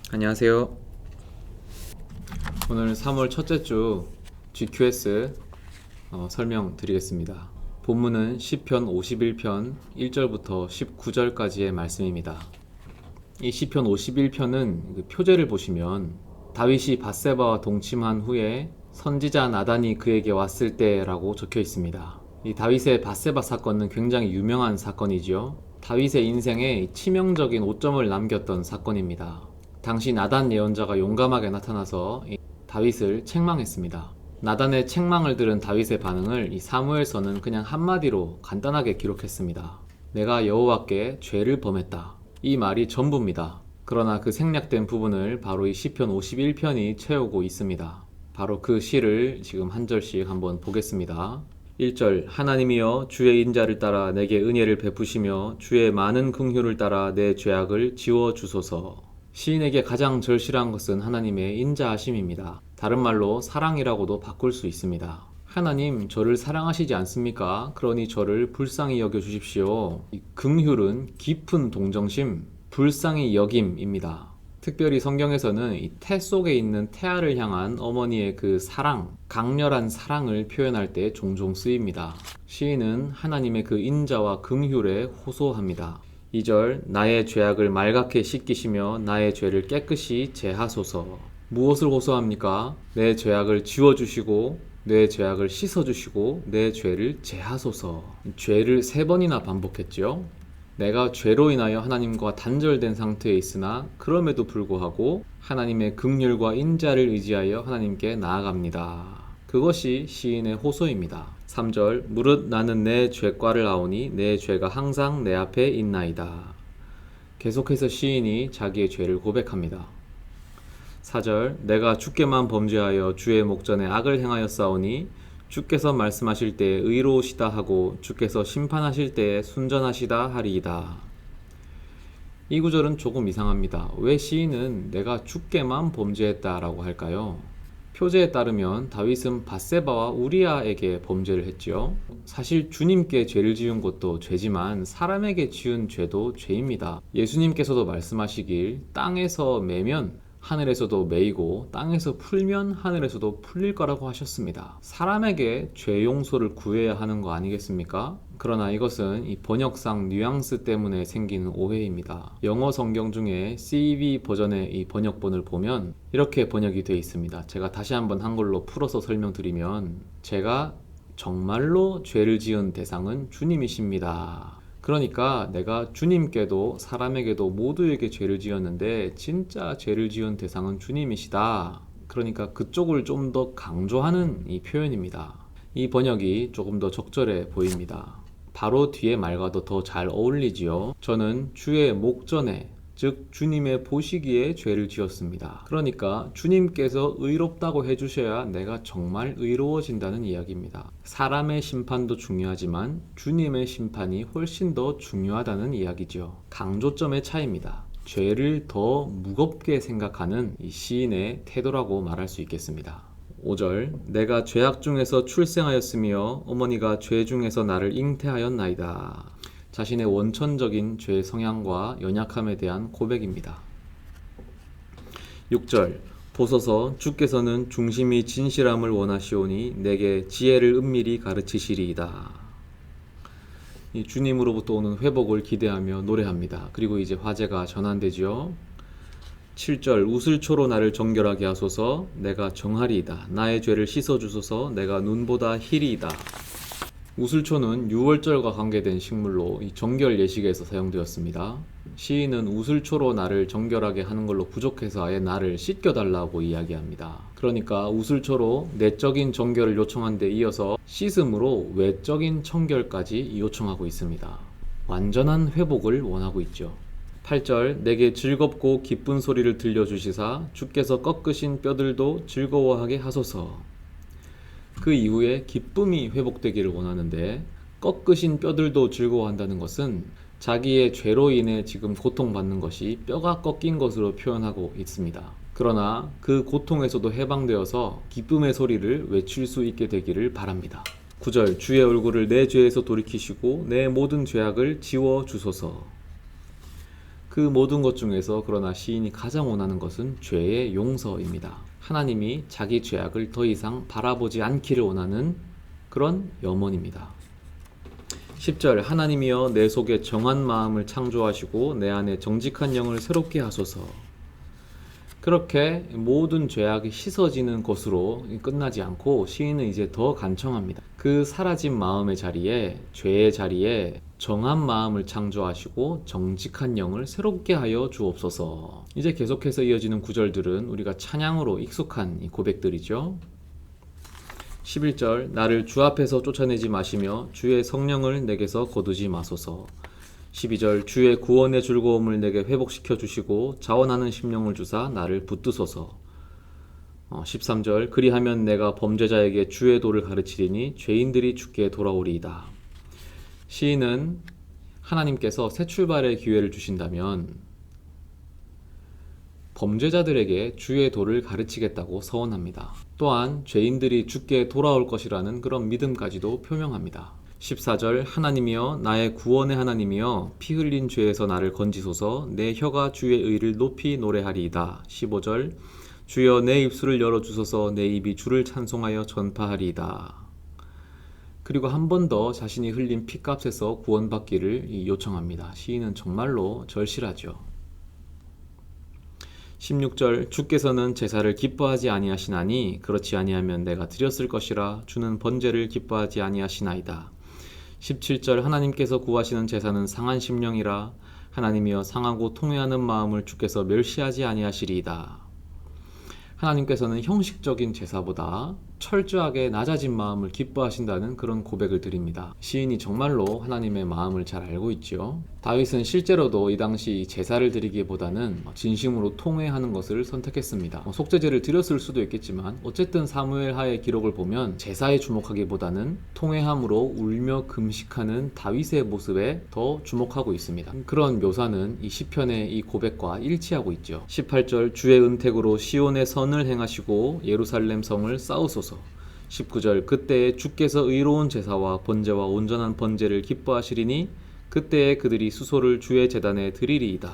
안녕하세요. 오늘 3월 첫째 주 GQS 설명드리겠습니다. 본문은 시편 51편 1절부터 19절까지의 말씀입니다. 이 시편 51편은 표제를 보시면 다윗이 밧세바와 동침한 후에 선지자 나단이 그에게 왔을 때라고 적혀 있습니다. 이 다윗의 밧세바 사건은 굉장히 유명한 사건이지요. 다윗의 인생에 치명적인 오점을 남겼던 사건입니다. 당시 나단 예언자가 용감하게 나타나서 다윗을 책망했습니다. 나단의 책망을 들은 다윗의 반응을 이 사무엘서는 그냥 한마디로 간단하게 기록했습니다. 내가 여호와께 죄를 범했다. 이 말이 전부입니다. 그러나 그 생략된 부분을 바로 이 시편 51편이 채우고 있습니다. 바로 그 시를 지금 한 절씩 한번 보겠습니다. 1절 하나님이여 주의 인자를 따라 내게 은혜를 베푸시며 주의 많은 긍휼을 따라 내 죄악을 지워주소서. 시인에게 가장 절실한 것은 하나님의 인자하심입니다. 다른 말로 사랑이라고도 바꿀 수 있습니다. 하나님 저를 사랑하시지 않습니까? 그러니 저를 불쌍히 여겨주십시오. 이 긍휼은 깊은 동정심, 불쌍히 여김입니다. 특별히 성경에서는 이 태 속에 있는 태아를 향한 어머니의 그 사랑, 강렬한 사랑을 표현할 때 종종 쓰입니다. 시인은 하나님의 그 인자와 긍휼에 호소합니다. 2절 나의 죄악을 말갛게 씻기시며 나의 죄를 깨끗이 제하소서. 무엇을 호소합니까? 내 죄악을 지워주시고 내 죄악을 씻어주시고 내 죄를 제하소서. 죄를 3번이나 반복했죠. 내가 죄로 인하여 하나님과 단절된 상태에 있으나 그럼에도 불구하고 하나님의 긍휼과 인자를 의지하여 하나님께 나아갑니다. 그것이 시인의 호소입니다. 3절 무릇 나는 내 죄과를 아오니 내 죄가 항상 내 앞에 있나이다. 계속해서 시인이 자기의 죄를 고백합니다. 4절 내가 주께만 범죄하여 주의 목전에 악을 행하였사오니 주께서 말씀하실 때에 의로우시다 하고 주께서 심판하실 때에 순전하시다 하리이다. 이 구절은 조금 이상합니다. 왜 시인은 내가 주께만 범죄했다라고 할까요? 표제에 따르면 다윗은 밧세바와 우리아에게 범죄를 했지요. 사실 주님께 죄를 지은 것도 죄지만 사람에게 지은 죄도 죄입니다. 예수님께서도 말씀하시길 땅에서 매면 하늘에서도 매이고 땅에서 풀면 하늘에서도 풀릴 거라고 하셨습니다. 사람에게 죄 용서를 구해야 하는 거 아니겠습니까? 그러나 이것은 이 번역상 뉘앙스 때문에 생기는 오해입니다. 영어 성경 중에 CEV 버전의 이 번역본을 보면 이렇게 번역이 되어 있습니다. 제가 다시 한번 한글로 풀어서 설명드리면 제가 정말로 죄를 지은 대상은 주님이십니다. 그러니까 내가 주님께도 사람에게도 모두에게 죄를 지었는데 진짜 죄를 지은 대상은 주님이시다. 그러니까 그쪽을 좀 더 강조하는 이 표현입니다. 이 번역이 조금 더 적절해 보입니다. 바로 뒤에 말과도 더 잘 어울리지요. 저는 주의 목전에 즉 주님의 보시기에 죄를 지었습니다. 그러니까 주님께서 의롭다고 해주셔야 내가 정말 의로워진다는 이야기입니다. 사람의 심판도 중요하지만 주님의 심판이 훨씬 더 중요하다는 이야기죠. 강조점의 차이입니다. 죄를 더 무겁게 생각하는 이 시인의 태도라고 말할 수 있겠습니다. 5절 내가 죄악 중에서 출생하였으며 어머니가 죄 중에서 나를 잉태하였나이다. 자신의 원천적인 죄 성향과 연약함에 대한 고백입니다. 6절 보소서 주께서는 중심이 진실함을 원하시오니 내게 지혜를 은밀히 가르치시리이다. 이 주님으로부터 오는 회복을 기대하며 노래합니다. 그리고 이제 화제가 전환되지요. 7절 우슬초로 나를 정결하게 하소서 내가 정하리이다. 나의 죄를 씻어주소서 내가 눈보다 희리이다. 우슬초는 유월절과 관계된 식물로 이 정결 예식에서 사용되었습니다. 시인은 우슬초로 나를 정결하게 하는 걸로 부족해서 아예 나를 씻겨달라고 이야기합니다. 그러니까 우슬초로 내적인 정결을 요청한 데 이어서 씻음으로 외적인 청결까지 요청하고 있습니다. 완전한 회복을 원하고 있죠. 8절 내게 즐겁고 기쁜 소리를 들려주시사 주께서 꺾으신 뼈들도 즐거워하게 하소서. 그 이후에 기쁨이 회복되기를 원하는데 꺾으신 뼈들도 즐거워한다는 것은 자기의 죄로 인해 지금 고통받는 것이 뼈가 꺾인 것으로 표현하고 있습니다. 그러나 그 고통에서도 해방되어서 기쁨의 소리를 외칠 수 있게 되기를 바랍니다. 9절 주의 얼굴을 내 죄에서 돌이키시고 내 모든 죄악을 지워주소서. 그 모든 것 중에서 그러나 시인이 가장 원하는 것은 죄의 용서입니다. 하나님이 자기 죄악을 더 이상 바라보지 않기를 원하는 그런 염원입니다. 10절 하나님이여 내 속에 정한 마음을 창조하시고 내 안에 정직한 영을 새롭게 하소서. 그렇게 모든 죄악이 씻어지는 것으로 끝나지 않고 시인은 이제 더 간청합니다. 그 사라진 마음의 자리에, 죄의 자리에 정한 마음을 창조하시고 정직한 영을 새롭게 하여 주옵소서. 이제 계속해서 이어지는 구절들은 우리가 찬양으로 익숙한 이 고백들이죠. 11절 나를 주 앞에서 쫓아내지 마시며 주의 성령을 내게서 거두지 마소서. 12절 주의 구원의 즐거움을 내게 회복시켜 주시고 자원하는 심령을 주사 나를 붙드소서. 13절 그리하면 내가 범죄자에게 주의 도를 가르치리니 죄인들이 주께 돌아오리이다. 시인은 하나님께서 새 출발의 기회를 주신다면 범죄자들에게 주의 도를 가르치겠다고 서원합니다. 또한 죄인들이 주께 돌아올 것이라는 그런 믿음까지도 표명합니다. 14절 하나님이여 나의 구원의 하나님이여 피 흘린 죄에서 나를 건지소서. 내 혀가 주의 의를 높이 노래하리이다. 15절 주여 내 입술을 열어주소서. 내 입이 주를 찬송하여 전파하리이다. 그리고 한 번 더 자신이 흘린 피값에서 구원받기를 요청합니다. 시인은 정말로 절실하죠. 16절 주께서는 제사를 기뻐하지 아니하시나니 그렇지 아니하면 내가 드렸을 것이라 주는 번제를 기뻐하지 아니하시나이다. 17절 하나님께서 구하시는 제사는 상한 심령이라 하나님이여 상하고 통회하는 마음을 주께서 멸시하지 아니하시리이다. 하나님께서는 형식적인 제사보다 철저하게 낮아진 마음을 기뻐하신다는 그런 고백을 드립니다. 시인이 정말로 하나님의 마음을 잘 알고 있죠. 다윗은 실제로도 이 당시 제사를 드리기보다는 진심으로 통회하는 것을 선택했습니다. 속죄제를 드렸을 수도 있겠지만 어쨌든 사무엘 하의 기록을 보면 제사에 주목하기보다는 통회함으로 울며 금식하는 다윗의 모습에 더 주목하고 있습니다. 그런 묘사는 이 시편의 이 고백과 일치하고 있죠. 18절 주의 은택으로 시온의 선을 행하시고 예루살렘 성을 쌓으소서. 19절 그때에 주께서 의로운 제사와 번제와 온전한 번제를 기뻐하시리니 그때에 그들이 수소를 주의 제단에 드리리이다.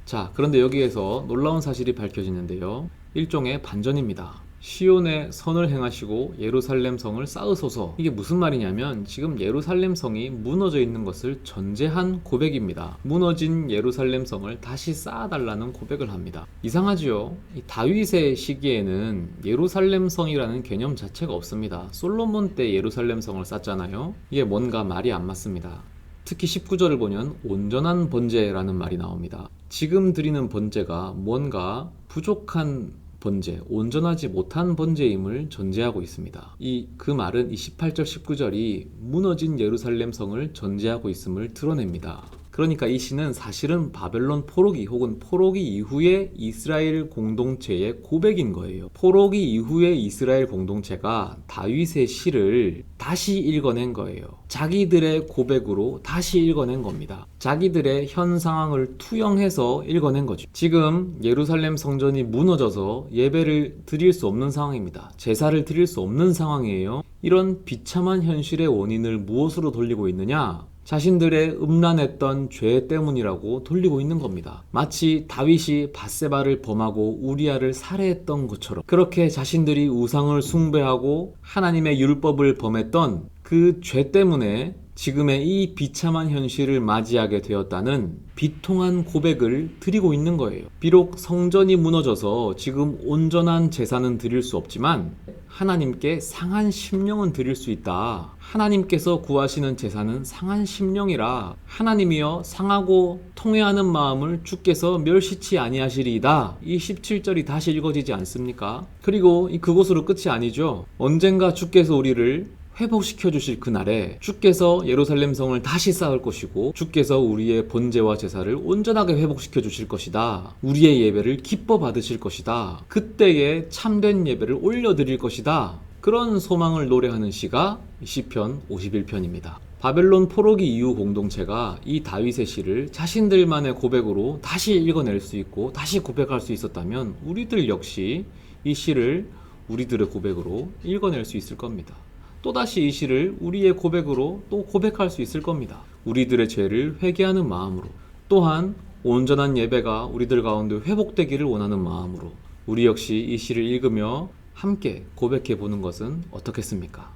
자, 그런데 여기에서 놀라운 사실이 밝혀지는데요. 일종의 반전입니다. 시온의 선을 행하시고 예루살렘 성을 쌓으소서. 이게 무슨 말이냐면 지금 예루살렘 성이 무너져 있는 것을 전제한 고백입니다. 무너진 예루살렘 성을 다시 쌓아달라는 고백을 합니다. 이상하지요? 이 다윗의 시기에는 예루살렘 성이라는 개념 자체가 없습니다. 솔로몬 때 예루살렘 성을 쌓잖아요. 이게 뭔가 말이 안 맞습니다. 특히 19절을 보면 온전한 번제라는 말이 나옵니다. 지금 드리는 번제가 뭔가 부족한 번제, 온전하지 못한 번제임을 전제하고 있습니다. 그 말은 이 18절, 19절이 무너진 예루살렘 성을 전제하고 있음을 드러냅니다. 그러니까 이 시는 사실은 바벨론 포로기 혹은 포로기 이후의 이스라엘 공동체의 고백인 거예요. 포로기 이후의 이스라엘 공동체가 다윗의 시를 다시 읽어낸 거예요. 자기들의 고백으로 다시 읽어낸 겁니다. 자기들의 현 상황을 투영해서 읽어낸 거죠. 지금 예루살렘 성전이 무너져서 예배를 드릴 수 없는 상황입니다. 제사를 드릴 수 없는 상황이에요. 이런 비참한 현실의 원인을 무엇으로 돌리고 있느냐? 자신들의 음란했던 죄 때문이라고 돌리고 있는 겁니다. 마치 다윗이 밧세바를 범하고 우리아를 살해했던 것처럼 그렇게 자신들이 우상을 숭배하고 하나님의 율법을 범했던 그 죄 때문에 지금의 이 비참한 현실을 맞이하게 되었다는 비통한 고백을 드리고 있는 거예요. 비록 성전이 무너져서 지금 온전한 제사는 드릴 수 없지만 하나님께 상한 심령은 드릴 수 있다. 하나님께서 구하시는 제사는 상한 심령이라 하나님이여 상하고 통회하는 마음을 주께서 멸시치 아니하시리이다. 이 17절이 다시 읽어지지 않습니까? 그리고 그것으로 끝이 아니죠. 언젠가 주께서 우리를 회복시켜 주실 그날에 주께서 예루살렘 성을 다시 쌓을 것이고 주께서 우리의 번제와 제사를 온전하게 회복시켜 주실 것이다. 우리의 예배를 기뻐 받으실 것이다. 그때에 참된 예배를 올려드릴 것이다. 그런 소망을 노래하는 시가 시편 51편입니다. 바벨론 포로기 이후 공동체가 이 다윗의 시를 자신들만의 고백으로 다시 읽어낼 수 있고 다시 고백할 수 있었다면 우리들 역시 이 시를 우리들의 고백으로 읽어낼 수 있을 겁니다. 또다시 이 시를 우리의 고백으로 또 고백할 수 있을 겁니다. 우리들의 죄를 회개하는 마음으로 또한 온전한 예배가 우리들 가운데 회복되기를 원하는 마음으로 우리 역시 이 시를 읽으며 함께 고백해 보는 것은 어떻겠습니까?